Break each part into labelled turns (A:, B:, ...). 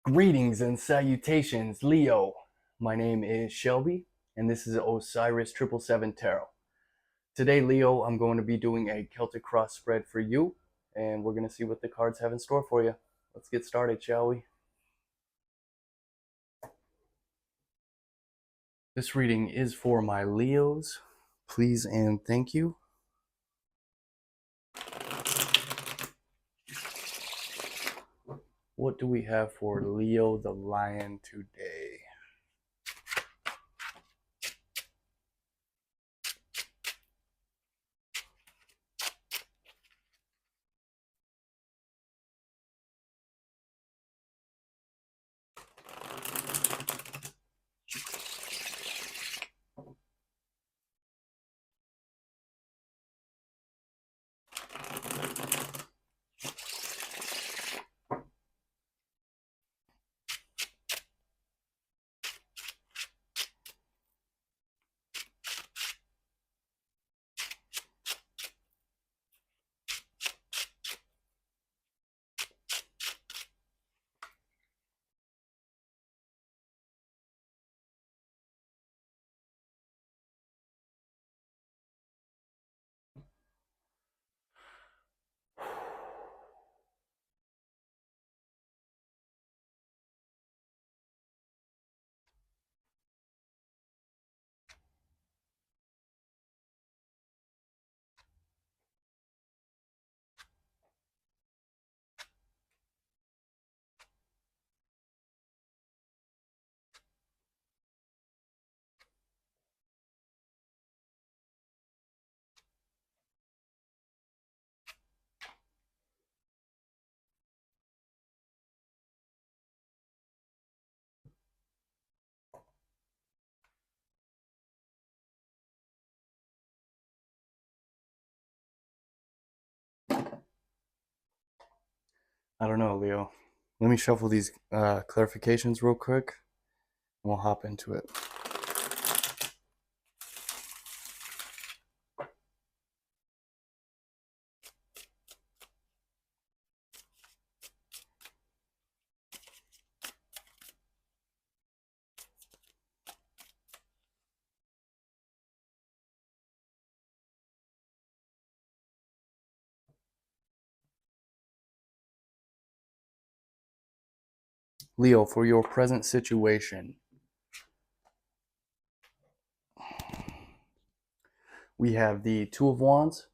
A: Greetings and salutations, Leo. My name is Shelby, and this is Osiris 777 Tarot. Today, Leo, I'm going to be doing a Celtic cross spread for you, and we're going to see what the cards have in store for you. Let's get started, shall we? This reading is for my Leos. Please and thank you. What do we have for Leo the Lion today? I don't know, Leo. Let me shuffle these clarifications real quick, and we'll hop into it. Leo, for your present situation, we have the Two of Wands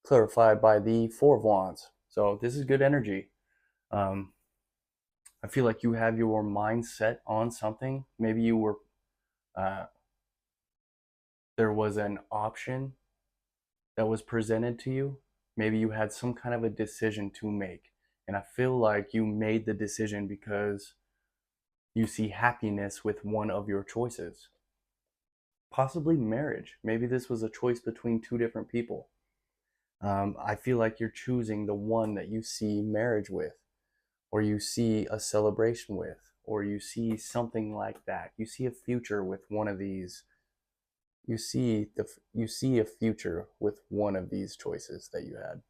A: clarified by the Four of Wands. So this is good energy. Um, I feel like you have your mind set on something. Maybe you were, uh, there was an option that was presented to you. Maybe you had some kind of a decision to make. And I feel like you made the decision because you see happiness with one of your choices. Possibly marriage. Maybe this was a choice between two different people. I feel like you're choosing the one that you see marriage with, or you see a celebration with, or you see something like that. You see a future with one of these. You see a future with one of these choices that you had,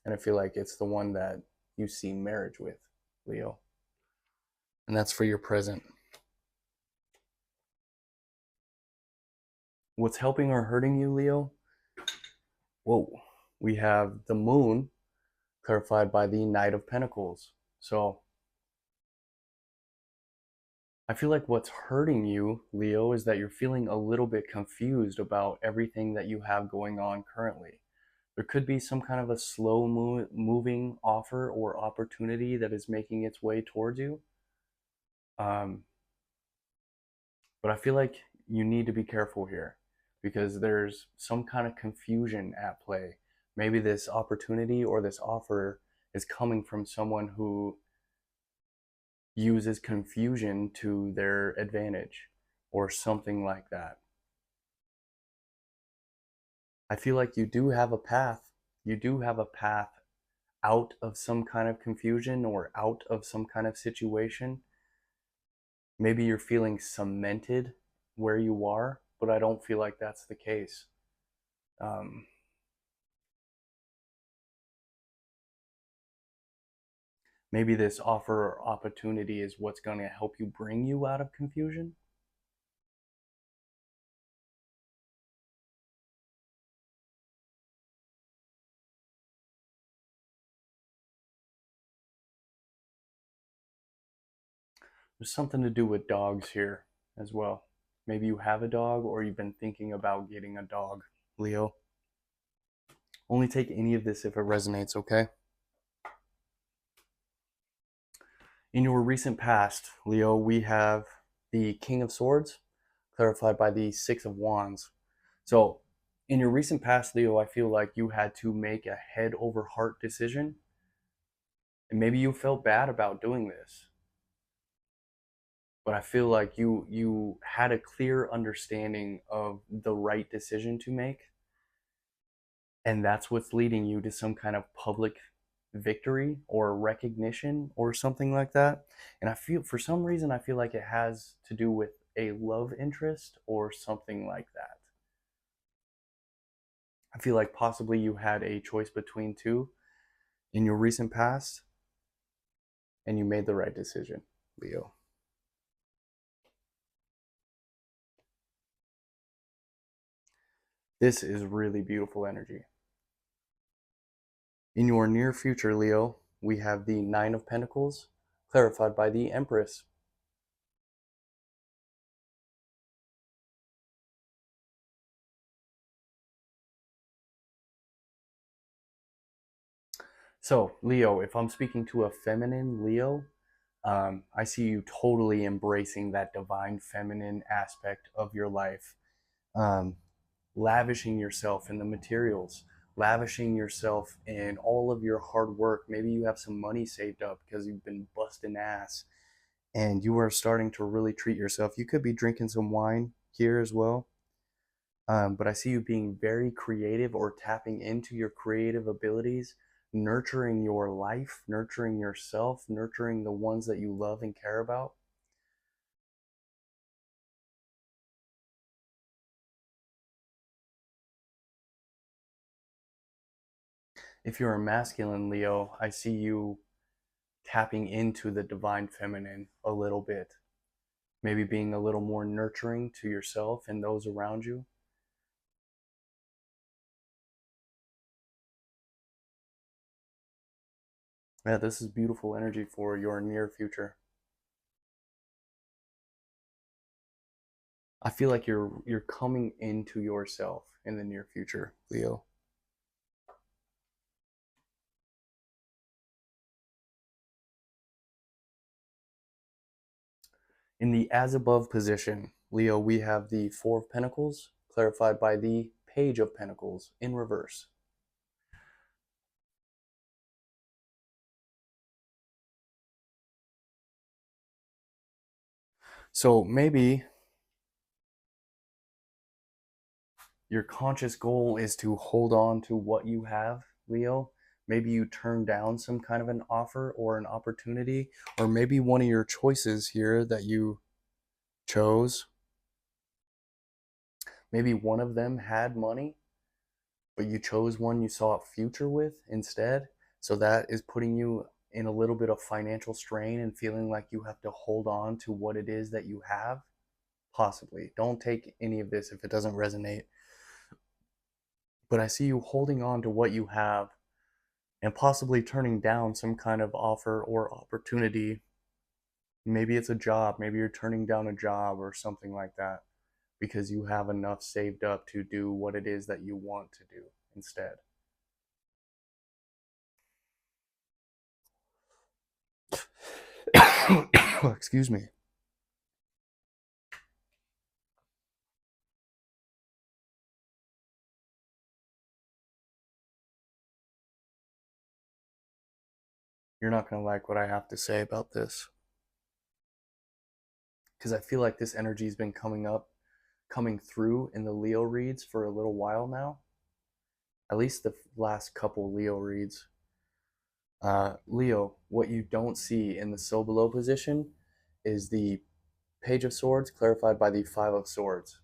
A: and I feel like it's the one that you see marriage with, Leo, and that's for your present. What's helping or hurting you, Leo? Whoa, we have the Moon clarified by the Knight of Pentacles. So I feel like what's hurting you, Leo, is that you're feeling a little bit confused about everything that you have going on currently. There could be some kind of a slow moving offer or opportunity that is making its way towards you. Um, but I feel like you need to be careful here because there's some kind of confusion at play. Maybe this opportunity or this offer is coming from someone who uses confusion to their advantage or something like that. I feel like you do have a path. You do have a path out of some kind of confusion or out of some kind of situation. Maybe you're feeling cemented where you are, but I don't feel like that's the case. Maybe this offer or opportunity is what's going to help you bring you out of confusion. There's something to do with dogs here as well. Maybe you have a dog or you've been thinking about getting a dog, Leo. Only take any of this if it resonates, okay? In your recent past, Leo, we have the King of Swords, clarified by the Six of Wands. So, in your recent past, Leo, I feel like you had to make a head over heart decision, and maybe you felt bad about doing this. But I feel like you had a clear understanding of the right decision to make, and that's what's leading you to some kind of public victory or recognition or something like that. And I feel, for some reason, I feel like it has to do with a love interest or something like that. I feel like possibly you had a choice between two in your recent past and you made the right decision, Leo. This is really beautiful energy. In your near future, Leo, we have the Nine of Pentacles, clarified by the Empress. So, Leo, if I'm speaking to a feminine Leo, I see you totally embracing that divine feminine aspect of your life, um, lavishing yourself in the materials, lavishing yourself in all of your hard work. Maybe you have some money saved up because you've been busting ass and you are starting to really treat yourself. You could be drinking some wine here as well. But I see you being very creative or tapping into your creative abilities, nurturing your life, nurturing yourself, nurturing the ones that you love and care about. If you're a masculine Leo, I see you tapping into the divine feminine a little bit, maybe being a little more nurturing to yourself and those around you. Yeah, this is beautiful energy for your near future. I feel like you're coming into yourself in the near future, Leo. In the as above position, Leo, we have the Four of Pentacles, clarified by the Page of Pentacles in reverse. So maybe your conscious goal is to hold on to what you have, Leo. Maybe you turn down some kind of an offer or an opportunity, or maybe one of your choices here that you chose, maybe one of them had money, but you chose one you saw a future with instead. So that is putting you in a little bit of financial strain and feeling like you have to hold on to what it is that you have. Possibly. Don't take any of this if it doesn't resonate. But I see you holding on to what you have and possibly turning down some kind of offer or opportunity. Maybe it's a job, maybe you're turning down a job or something like that because you have enough saved up to do what it is that you want to do instead. Excuse me. You're not going to like what I have to say about this because I feel like this energy has been coming through in the Leo reads for a little while now. At least the last couple Leo reads. Leo, what you don't see in the so below position is the Page of Swords clarified by the Five of Swords.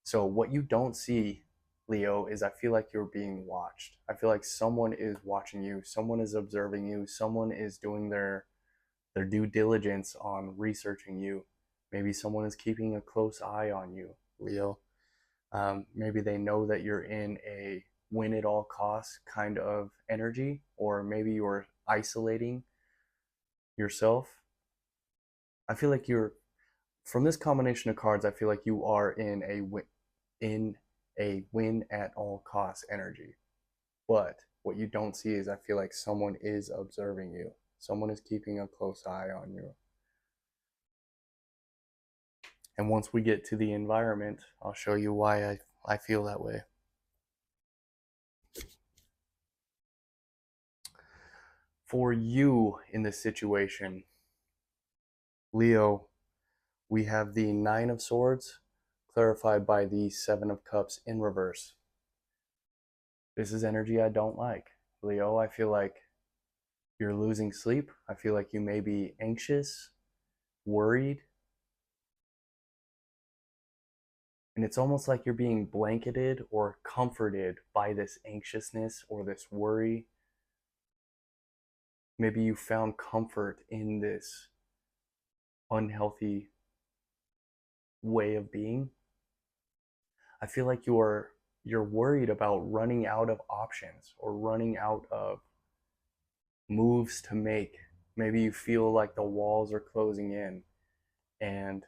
A: So what you don't see, Leo, is I feel like you're being watched. I feel like someone is watching you, someone is observing you, someone is doing their due diligence on researching you. Maybe someone is keeping a close eye on you, Leo. Maybe they know that you're in a win at all costs kind of energy, or maybe you're isolating yourself. I feel like you're, from this combination of cards, I feel like you are in a win at all costs energy. But what you don't see is I feel like someone is observing you. Someone is keeping a close eye on you. And once we get to the environment, I'll show you why I feel that way. For you in this situation, Leo, we have the Nine of Swords clarified by the Seven of Cups in reverse. This is energy I don't like. Leo, I feel like you're losing sleep. I feel like you may be anxious, worried. And it's almost like you're being blanketed or comforted by this anxiousness or this worry. Maybe you found comfort in this unhealthy way of being. I feel like you're worried about running out of options or running out of moves to make. Maybe you feel like the walls are closing in, and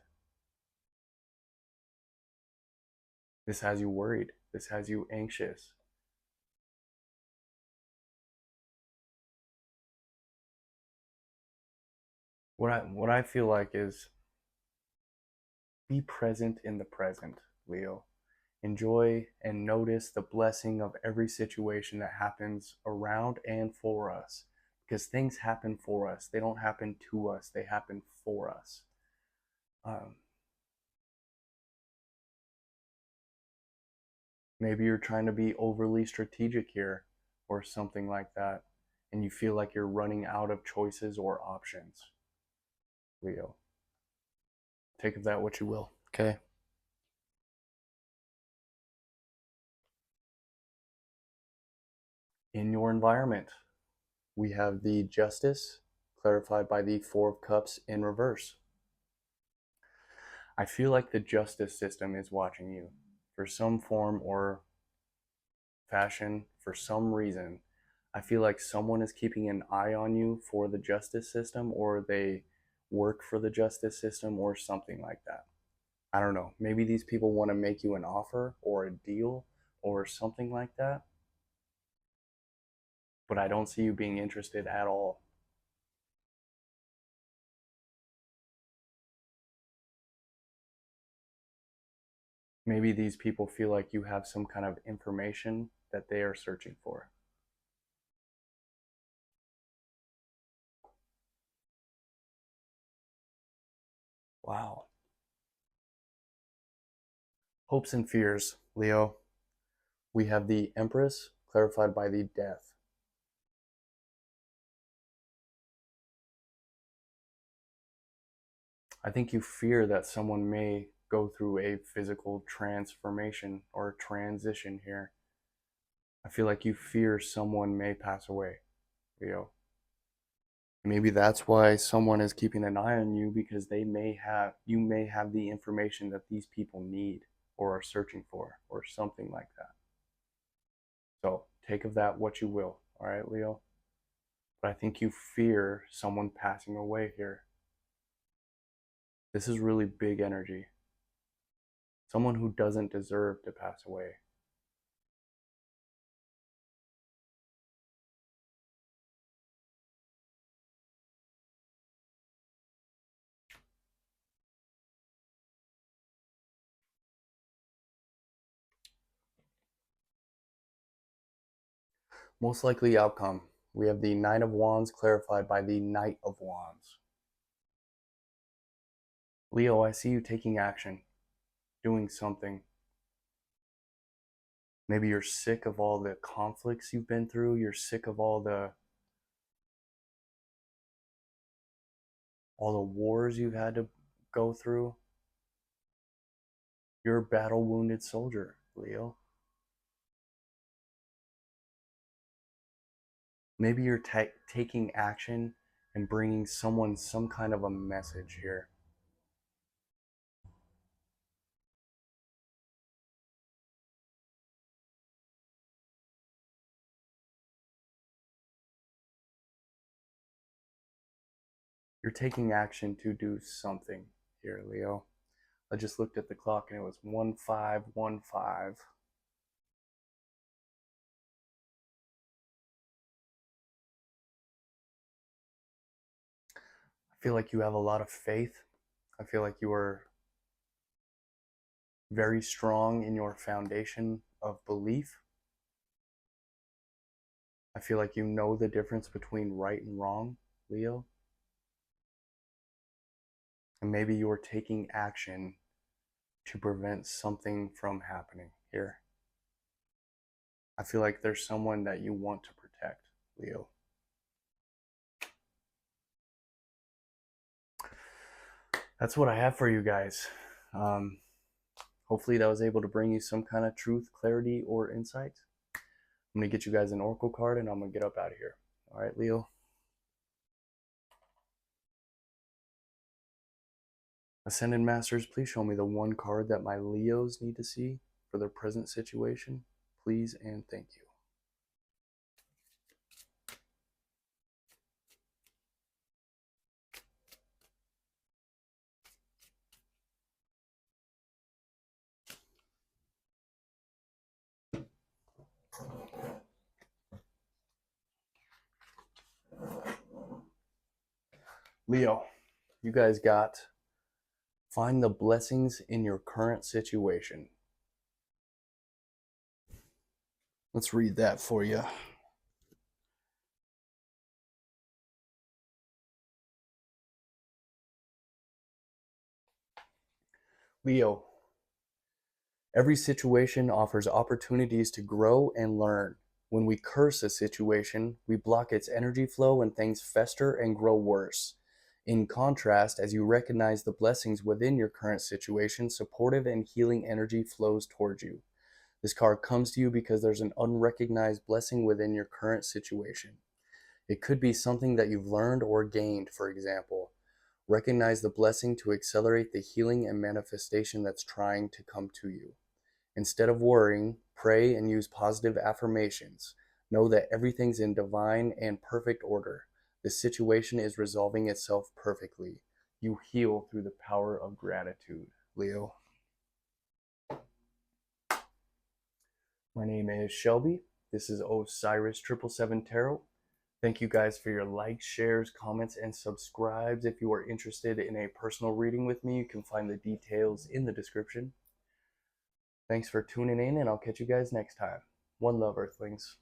A: this has you worried. This has you anxious. What I feel like is be present in the present, Leo. Enjoy and notice the blessing of every situation that happens around and for us. Because things happen for us. They don't happen to us, they happen for us. Um, Maybe you're trying to be overly strategic here or something like that, and you feel like you're running out of choices or options, Leo. Take of that what you will, okay? In your environment, we have the Justice clarified by the Four of Cups in reverse. I feel like the justice system is watching you for some form or fashion, for some reason. I feel like someone is keeping an eye on you for the justice system, or they work for the justice system, or something like that. I don't know. Maybe these people want to make you an offer or a deal or something like that, but I don't see you being interested at all. Maybe these people feel like you have some kind of information that they are searching for. Wow. Hopes and fears, Leo. We have the Empress clarified by the Death. I think you fear that someone may go through a physical transformation or transition here. I feel like you fear someone may pass away, Leo. Maybe that's why someone is keeping an eye on you, because you may have the information that these people need or are searching for or something like that. So take of that what you will, all right, Leo? But I think you fear someone passing away here. This is really big energy. Someone who doesn't deserve to pass away. Most likely outcome. We have the Nine of Wands clarified by the Knight of Wands. Leo, I see you taking action, doing something. Maybe you're sick of all the conflicts you've been through. You're sick of all the wars you've had to go through. You're a battle wounded soldier, Leo. Maybe you're taking action and bringing someone some kind of a message here. You're taking action to do something here, Leo. I just looked at the clock and it was 1515. I feel like you have a lot of faith. I feel like you are very strong in your foundation of belief. I feel like you know the difference between right and wrong, Leo. And maybe you're taking action to prevent something from happening here. I feel like there's someone that you want to protect, Leo. That's what I have for you guys. Hopefully that was able to bring you some kind of truth, clarity, or insight. I'm going to get you guys an oracle card and I'm going to get up out of here. All right, Leo? Ascended Masters, please show me the one card that my Leos need to see for their present situation. Please and thank you. Leo, you guys got find the blessings in your current situation. Let's read that for you. Leo, every situation offers opportunities to grow and learn. When we curse a situation, we block its energy flow and things fester and grow worse. In contrast, as you recognize the blessings within your current situation, supportive and healing energy flows towards you. This card comes to you because there's an unrecognized blessing within your current situation. It could be something that you've learned or gained, for example. Recognize the blessing to accelerate the healing and manifestation that's trying to come to you. Instead of worrying, pray and use positive affirmations. Know that everything's in divine and perfect order. The situation is resolving itself perfectly. You heal through the power of gratitude, Leo. My name is Shelby. This is Osiris 777 Tarot. Thank you guys for your likes, shares, comments, and subscribes. If you are interested in a personal reading with me, you can find the details in the description. Thanks for tuning in, and I'll catch you guys next time. One love, Earthlings.